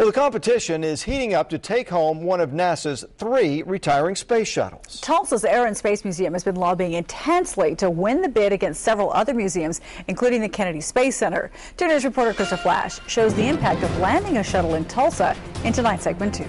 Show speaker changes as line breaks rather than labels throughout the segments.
Well, the competition is heating up to take home one of NASA's 3 retiring space shuttles.
Tulsa's Air and Space Museum has been lobbying intensely to win the bid against several other museums, including the Kennedy Space Center. 2 News reporter Krista Flash shows the impact of landing a shuttle in Tulsa in tonight's segment 2.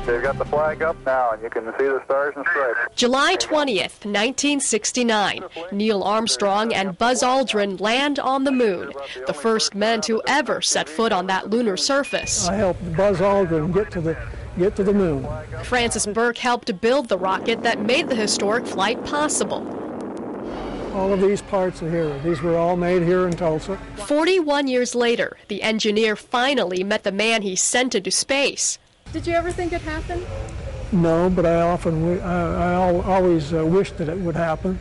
They've got the flag up now, and you can see the stars and stripes.
July 20th, 1969. Neil Armstrong and Buzz Aldrin land on the moon, the first men to ever set foot on that lunar surface.
I helped Buzz Aldrin get to the moon.
Francis Burke helped build the rocket that made the historic flight possible.
All of these parts are here. These were all made here in Tulsa.
41 years later, the engineer finally met the man he sent into space.
Did you ever think it'd happen?
No, but I always wished that it would happen,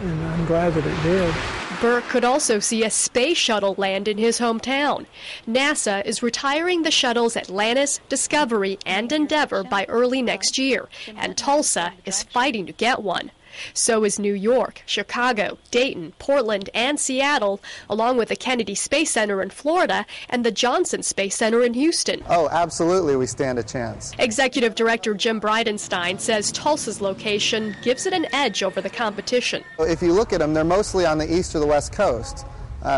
and I'm glad that it did.
Burke could also see a space shuttle land in his hometown. NASA is retiring the shuttles Atlantis, Discovery, and Endeavour by early next year, and Tulsa is fighting to get one. So is New York, Chicago, Dayton, Portland, and Seattle, along with the Kennedy Space Center in Florida and the Johnson Space Center in Houston.
Oh, absolutely, we stand a chance.
Executive Director Jim Bridenstine says Tulsa's location gives it an edge over the competition.
If you look at them, they're mostly on the east or the west coast.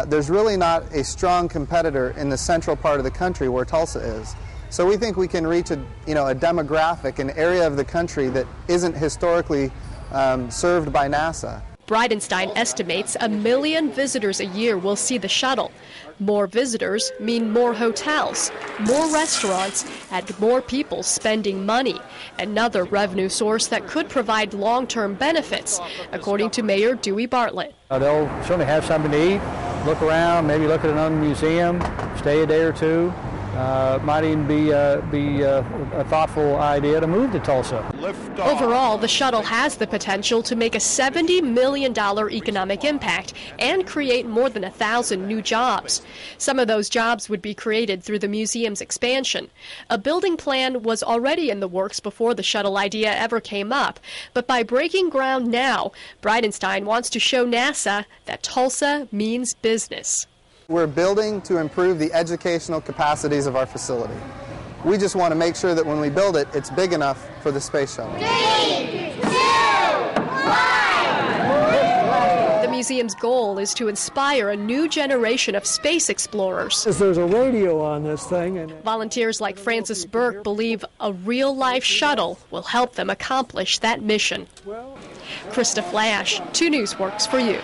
There's really not a strong competitor in the central part of the country where Tulsa is. So we think we can reach a demographic, an area of the country that isn't historically served by NASA.
Bridenstine estimates 1 million visitors a year will see the shuttle. More visitors mean more hotels, more restaurants, and more people spending money. Another revenue source that could provide long-term benefits, according to Mayor Dewey Bartlett.
They'll certainly have something to eat, look around, maybe look at another museum, stay a day or two. Might even be a thoughtful idea to move to Tulsa.
Overall, the shuttle has the potential to make a $70 million economic impact and create more than 1,000 new jobs. Some of those jobs would be created through the museum's expansion. A building plan was already in the works before the shuttle idea ever came up, but by breaking ground now, Bridenstine wants to show NASA that Tulsa means business.
We're building to improve the educational capacities of our facility. We just want to make sure that when we build it, it's big enough for the space shuttle.
3, 2, 1. The museum's goal is to inspire a new generation of space explorers.
There's a radio on this thing. And
volunteers like Francis Burke believe a real-life shuttle will help them accomplish that mission. Krista Flash, 2 News works for you.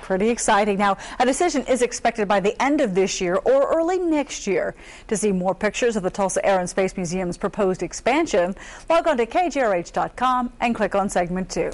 Pretty exciting. Now, a decision is expected by the end of this year or early next year. To see more pictures of the Tulsa Air and Space Museum's proposed expansion, log on to KJRH.com and click on segment 2.